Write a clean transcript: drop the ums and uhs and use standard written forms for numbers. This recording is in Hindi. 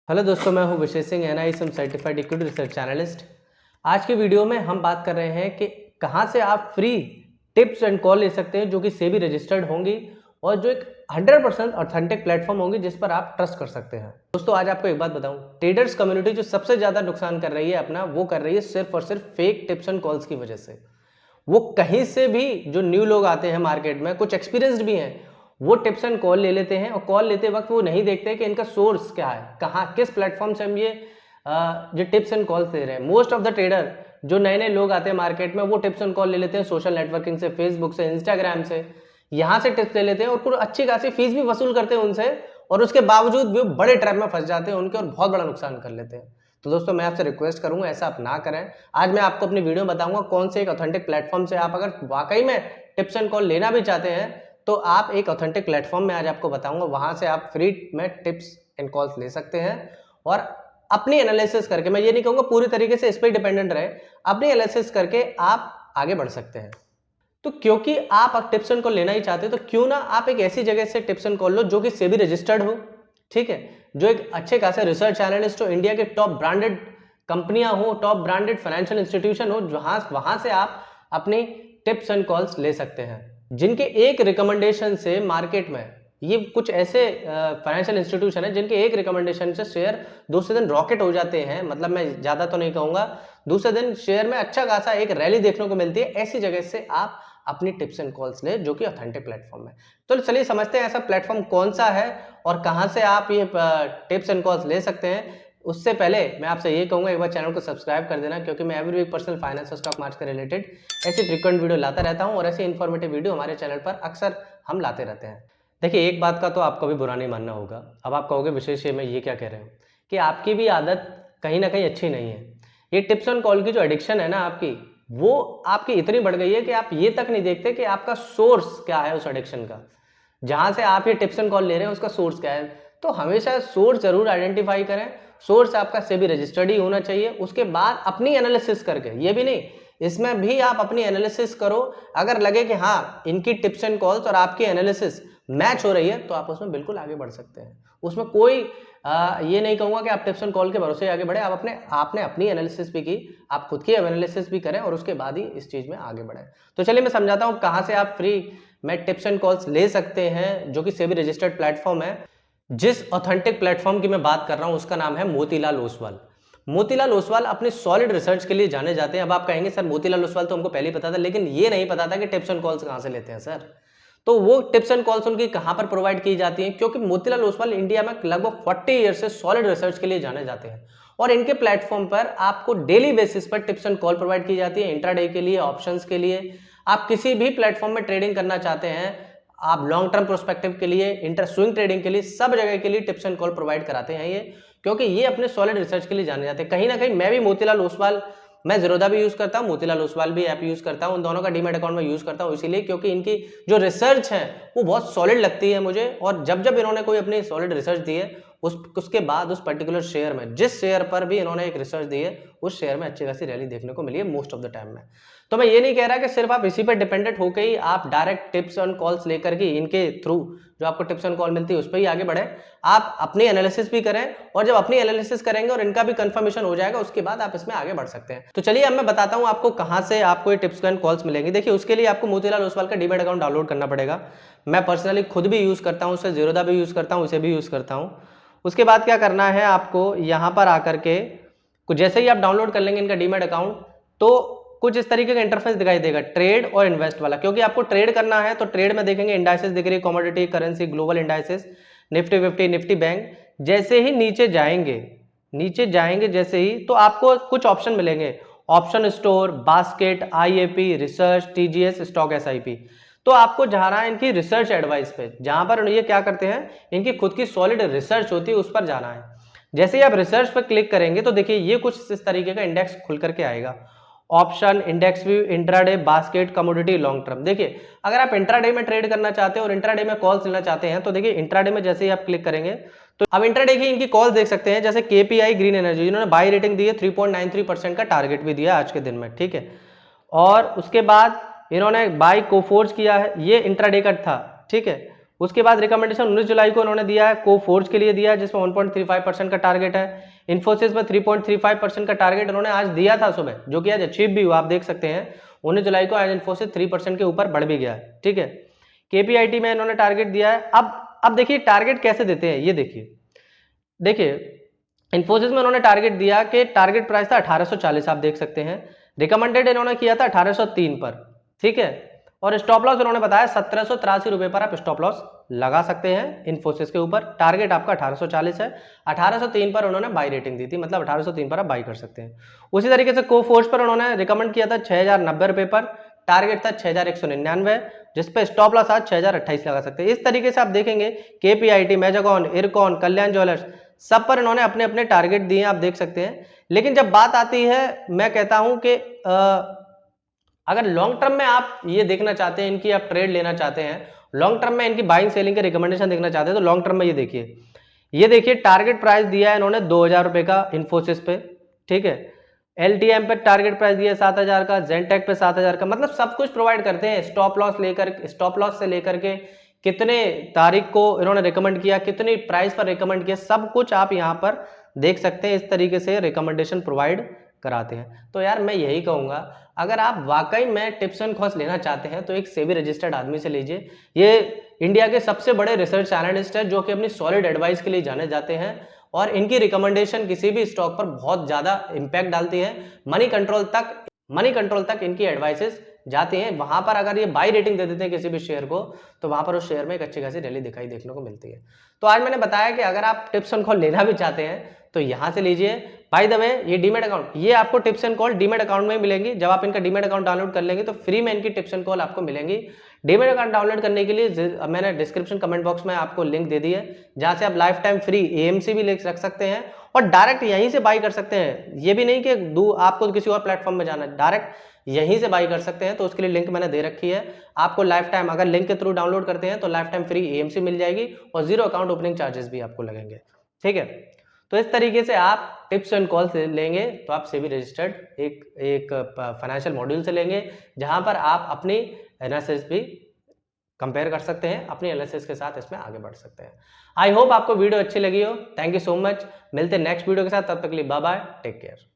हेलो दोस्तों, मैं हूं Vishesh Singh, NISM certified equity research analyst. आज की वीडियो में हम बात कर रहे हैं कि कहां से आप फ्री टिप्स एंड कॉल ले सकते हैं जो कि सेबी रजिस्टर्ड होंगी और जो एक 100% ऑथेंटिक प्लेटफॉर्म होंगी जिस पर आप ट्रस्ट कर सकते हैं। दोस्तों, आज आपको एक बात बताऊं, ट्रेडर्स कम्युनिटी जो सबसे ज़्यादा नुकसान कर रही है अपना, वो कर रही है सिर्फ और सिर्फ फेक टिप्स एंड कॉल्स की वजह से। वो कहीं से भी जो न्यू लोग आते हैं मार्केट में, कुछ एक्सपीरियंस्ड भी हैं, वो टिप्स एंड कॉल ले लेते हैं और कॉल लेते वक्त वो नहीं देखते कि इनका सोर्स क्या है, कहाँ किस प्लेटफॉर्म से हम ये जो टिप्स एंड कॉल्स दे रहे हैं। मोस्ट ऑफ द ट्रेडर जो नए नए लोग आते हैं मार्केट में, वो टिप्स एंड कॉल ले लेते हैं सोशल नेटवर्किंग से, फेसबुक से, इंस्टाग्राम से, यहाँ से टिप्स ले लेते हैं और कुछ अच्छी खासी फीस भी वसूल करते हैं उनसे, और उसके बावजूद भी बड़े ट्रैप में फंस जाते हैं उनके और बहुत बड़ा नुकसान कर लेते हैं। तो दोस्तों, मैं आपसे रिक्वेस्ट करूंगा ऐसा आप ना करें। आज मैं आपको अपनी वीडियो में बताऊंगा कौन से एक ऑथेंटिक प्लेटफॉर्म से आप अगर वाकई में टिप्स एंड कॉल लेना भी चाहते हैं तो आप एक ऑथेंटिक प्लेटफॉर्म में आज आपको बताऊंगा, वहां से आप फ्री में टिप्स एंड कॉल्स ले सकते हैं और अपनी एनालिसिस करके, मैं ये नहीं कहूंगा पूरी तरीके से इस पर डिपेंडेंट रहे, अपनी एनालिसिस करके आप आगे बढ़ सकते हैं। तो क्योंकि आप टिप्स एंड कॉल लेना ही चाहते हैं तो क्यों ना आप एक ऐसी जगह से टिप्स एंड कॉल लो जो कि सेबी रजिस्टर्ड हो, ठीक है, जो एक अच्छे खासे रिसर्च एनालिस्ट हो, इंडिया के टॉप ब्रांडेड कंपनियां हो, टॉप ब्रांडेड फाइनेंशियल इंस्टीट्यूशन हो, वहां से आप अपनी टिप्स एंड कॉल्स ले सकते हैं, जिनके एक रिकमेंडेशन से मार्केट में, ये कुछ ऐसे फाइनेंशियल इंस्टीट्यूशन है जिनके एक रिकमेंडेशन से शेयर दूसरे दिन रॉकेट हो जाते हैं। मतलब मैं ज्यादा तो नहीं कहूंगा, दूसरे दिन शेयर में अच्छा खासा एक रैली देखने को मिलती है। ऐसी जगह से आप अपनी टिप्स एंड कॉल्स ले जो कि ऑथेंटिक प्लेटफॉर्म है। तो चलिए समझते हैं ऐसा प्लेटफॉर्म कौन सा है और कहां से आप ये टिप्स एंड कॉल्स ले सकते हैं। उससे पहले मैं आपसे ये कहूंगा, एक बार चैनल को सब्सक्राइब कर देना, क्योंकि मैं एवरी वीक पर्सनल फाइनेंस और स्टॉक मार्केट से रिलेटेड ऐसी फ्रीक्वेंट वीडियो लाता रहता हूं और ऐसी इन्फॉर्मेटिव वीडियो हमारे चैनल पर अक्सर हम लाते रहते हैं। देखिए, एक बात का तो आपको भी बुरा नहीं मानना होगा। अब आप कहोगे विशेष में ये क्या कह रहे हो कि आपकी भी आदत कहीं ना कहीं अच्छी नहीं है। ये टिप्स एंड कॉल की जो एडिक्शन है ना आपकी, वो आपकी इतनी बढ़ गई है कि आप ये तक नहीं देखते कि आपका सोर्स क्या है उस एडिक्शन का, जहां से आप ये टिप्स एंड कॉल ले रहे हैं उसका सोर्स क्या है। तो हमेशा सोर्स जरूर आइडेंटिफाई करें। सोर्स आपका सेबी रजिस्टर्ड ही होना चाहिए। उसके बाद अपनी एनालिसिस करके, ये भी नहीं, इसमें भी आप अपनी एनालिसिस करो। अगर लगे कि हाँ इनकी टिप्स एंड कॉल्स और आपकी एनालिसिस मैच हो रही है तो आप उसमें बिल्कुल आगे बढ़ सकते हैं। उसमें कोई ये नहीं कहूंगा कि आप टिप्स एंड कॉल के भरोसे आगे बढ़े। आप आपने अपनी एनालिसिस भी की, आप खुद की एनालिसिस भी करें और उसके बाद ही इस चीज में आगे बढ़े। तो चलिए मैं समझाता हूं कहां से आप फ्री में टिप्स एंड कॉल्स ले सकते हैं, जो कि सेबी रजिस्टर्ड प्लेटफॉर्म है। जिस ऑथेंटिक प्लेटफॉर्म की मैं बात कर रहा हूं उसका नाम है मोतीलाल ओसवाल। मोतीलाल ओसवाल अपनी सॉलिड रिसर्च के लिए जाने जाते हैं। अब आप कहेंगे सर मोतीलाल ओसवाल तो हमको पहले ही पता था, लेकिन ये नहीं पता था कि टिप्स एंड कॉल्स कहां से लेते हैं सर। तो वो टिप्स एंड कॉल्स उनकी कहां पर प्रोवाइड की जाती हैं, क्योंकि मोतीलाल ओसवाल इंडिया में लगभग 40 ईयर से सॉलिड रिसर्च के लिए जाने जाते हैं और इनके प्लेटफॉर्म पर आपको डेली बेसिस पर टिप्स एंड कॉल प्रोवाइड की जाती है। इंट्राडे के लिए, ऑप्शंस के लिए, आप किसी भी प्लेटफॉर्म में ट्रेडिंग करना चाहते हैं, आप लॉन्ग टर्म प्रोस्पेक्टिव के लिए, इंटर स्विंग ट्रेडिंग के लिए, सब जगह के लिए टिप्स एंड कॉल प्रोवाइड कराते हैं ये, क्योंकि ये अपने सॉलिड रिसर्च के लिए जाने जाते हैं। कहीं ना कहीं मैं भी मोतीलाल ओसवाल, मैं ज़ीरोधा भी यूज़ करता हूँ, मोतीलाल ओसवाल भी ऐप यूज़ करता हूँ, उन दोनों का डीमैट अकाउंट में यूज़ करता हूँ इसीलिए क्योंकि इनकी जो रिसर्च है वो बहुत सॉलिड लगती है मुझे। और जब जब इन्होंने कोई अपनी सॉलिड रिसर्च दी है, उसके बाद उस पर्टिकुलर शेयर में, जिस शेयर पर भी इन्होंने एक रिसर्च दी है, उस शेयर में अच्छी खासी रैली देखने को मिली है मोस्ट ऑफ द टाइम में। तो मैं ये नहीं कह रहा कि सिर्फ आप इसी पर डिपेंडेंट होकर ही आप डायरेक्ट टिप्स एंड कॉल्स लेकर के इनके थ्रू जो आपको टिप्स एंड कॉल मिलती है उस पर ही आगे बढ़े। आप अपनी एनालिसिस भी करें और जब अपनी एनालिसिस करेंगे और इनका भी कंफर्मेशन हो जाएगा, उसके बाद आप इसमें आगे बढ़ सकते हैं। तो चलिए अब मैं बताता हूं आपको कहां से आपको ये टिप्स एंड कॉल्स मिलेंगी। देखिए, उसके लिए आपको मोतीलाल ओसवाल का डीमैट अकाउंट डाउनलोड करना पड़ेगा। मैं पर्सनली खुद भी यूज करता हूं, उसे ज़ीरोधा भी यूज करता हूं, इसे भी यूज करता हूं। उसके बाद क्या करना है आपको, यहां पर आकर के जैसे ही आप डाउनलोड कर लेंगे इनका डीमैट अकाउंट, तो कुछ इस तरीके का इंटरफेस दिखाई देगा, ट्रेड और इन्वेस्ट वाला। क्योंकि आपको ट्रेड करना है तो ट्रेड में देखेंगे इंडाइसेस दिख रही है, commodity, currency, global indices, Nifty 50, Nifty bank. जैसे ही नीचे जाएंगे जैसे ही, तो आपको कुछ ऑप्शन मिलेंगे, option store, basket, IAP, research, TGS, stock SIP। तो आपको जाना है इनकी रिसर्च एडवाइस पे, जहां पर ये क्या करते हैं, इनकी खुद की सॉलिड रिसर्च होती है, उस पर जाना है। जैसे ही आप रिसर्च पर क्लिक करेंगे तो देखिए ये कुछ इस तरीके का इंडेक्स खुल करके आएगा, option, index view, intraday, basket, commodity, long term. देखिए, अगर आप इंट्राडे में ट्रेड करना चाहते हैं और इंट्राडे में कॉल्स लेना चाहते हैं तो देखिए इंट्राडे में जैसे ही आप क्लिक करेंगे तो अब इंट्राडे की इनकी कॉल देख सकते हैं। जैसे KPI ग्रीन एनर्जी, इन्होंने बाई रेटिंग दी है, 3.93% का टारगेट भी दिया आज के दिन में, ठीक है। और उसके बाद इन्होंने बाई कोफोर्ज किया है, ये इंट्राडे का था, ठीक है। उसके बाद रिकमेंडेशन 19 जुलाई को उन्होंने दिया है कोफोर्ज के लिए दिया है, जिसमें 1.35% का टारगेट है। इन्फोसिस में 3.35% का टारगेट उन्होंने आज दिया था सुबह, जो कि आज अचीव भी हुआ, आप देख सकते हैं 19 जुलाई को आज इन्फोसिस 3% के ऊपर बढ़ भी गया है, ठीक है। केपीआईटी में इन्होंने टारगेट दिया है। अब देखिए टारगेट कैसे देते हैं, ये देखिए इन्फोसिस में उन्होंने टारगेट दिया कि टारगेट प्राइस था 1840, आप देख सकते हैं। रिकमेंडेड इन्होंने किया था 1803 पर, ठीक है। और स्टॉप लॉस उन्होंने बताया 1783 रुपए पर आप स्टॉप लॉस लगा सकते हैं इन्फोसिस के ऊपर। टारगेट आपका 1840 है, 1803 पर उन्होंने बाई रेटिंग दी थी, मतलब 1803 पर आप बाई कर सकते हैं। उसी तरीके से कोफोर्ज पर उन्होंने रिकमेंड किया था 6090 रुपए पर, टारगेट था 6199, जिसपे स्टॉप लॉस आज 6028 लगा सकते हैं। इस तरीके से आप देखेंगे केपीआईटी, मैजागॉन, इरकॉन, कल्याण ज्वेलर्स, सब पर इन्होंने अपने अपने टारगेट दिए हैं, आप देख सकते हैं। लेकिन जब बात आती है, मैं कहता हूं कि अगर लॉन्ग टर्म में आप ये देखना चाहते हैं, इनकी आप ट्रेड लेना चाहते हैं, लॉन्ग टर्म में इनकी बाइंग सेलिंग के रिकमेंडेशन देखना चाहते हैं, तो लॉन्ग टर्म में ये देखिए टारगेट प्राइस दिया है इन्होंने 2000 रुपए का इन्फोसिस पे, ठीक है। एलटीएम पे टारगेट प्राइस दिया है 7000 का, जेनटेक पे 7000 का, मतलब सब कुछ प्रोवाइड करते हैं। स्टॉप लॉस से लेकर के कितने तारीख को इन्होंने रिकमेंड किया, कितनी प्राइस पर रिकमेंड किया, सब कुछ आप यहाँ पर देख सकते हैं। इस तरीके से रिकमेंडेशन प्रोवाइड कराते हैं। तो यार मैं यही कहूँगा, अगर आप वाकई में टिप्स एंड कॉस्ट लेना चाहते हैं तो एक सेबी रजिस्टर्ड आदमी से लीजिए। ये इंडिया के सबसे बड़े रिसर्च एनालिस्ट है, जो कि अपनी सॉलिड एडवाइस के लिए जाने जाते हैं, और इनकी रिकमेंडेशन किसी भी स्टॉक पर बहुत ज्यादा इंपैक्ट डालती है। मनी कंट्रोल तक इनकी एडवाइसेस जाती हैं। वहां पर अगर ये बाई रेटिंग दे देते हैं किसी भी शेयर को, तो वहां पर उस शेयर में एक अच्छी खासी रैली दिखाई देखने को मिलती है। तो आज मैंने बताया कि अगर आप टिप्स एंड कॉल लेना भी चाहते हैं तो यहां से लीजिए। बाय द वे, ये डीमेट अकाउंट, ये आपको tips and call demat account में मिलेंगी। जब आप इनका डीमेट अकाउंट डाउनलोड कर लेंगे तो फ्री में इनकी टिप्स एंड कॉल आपको मिलेंगी। डीमेट अकाउंट डाउनलोड करने के लिए मैंने डिस्क्रिप्शन कमेंट बॉक्स में आपको लिंक दे दी है, जहां से आप लाइफ टाइम फ्री एएमसी भी रख सकते हैं और डायरेक्ट यहीं से बाई कर सकते हैं। ये भी नहीं कि आपको किसी और प्लेटफॉर्म में जाना है, डायरेक्ट यहीं से बाई कर सकते हैं। तो उसके लिए लिंक मैंने दे रखी है। आपको लाइफ टाइम, अगर लिंक के थ्रू डाउनलोड करते हैं तो लाइफ टाइम फ्री एएमसी मिल जाएगी और 0 अकाउंट ओपनिंग चार्जेस भी आपको लगेंगे, ठीक है। तो इस तरीके से आप टिप्स एंड कॉल से लेंगे तो आप सेबी रजिस्टर्ड एक फाइनेंशियल मॉड्यूल से लेंगे, जहां पर आप अपनी एनालिसिस भी कंपेयर कर सकते हैं, अपनी एनालिसिस के साथ इसमें आगे बढ़ सकते हैं। आई होप आपको वीडियो अच्छी लगी हो। Thank you so much. मिलते हैं नेक्स्ट वीडियो के साथ, तब तक के लिए बाय बाय, टेक केयर।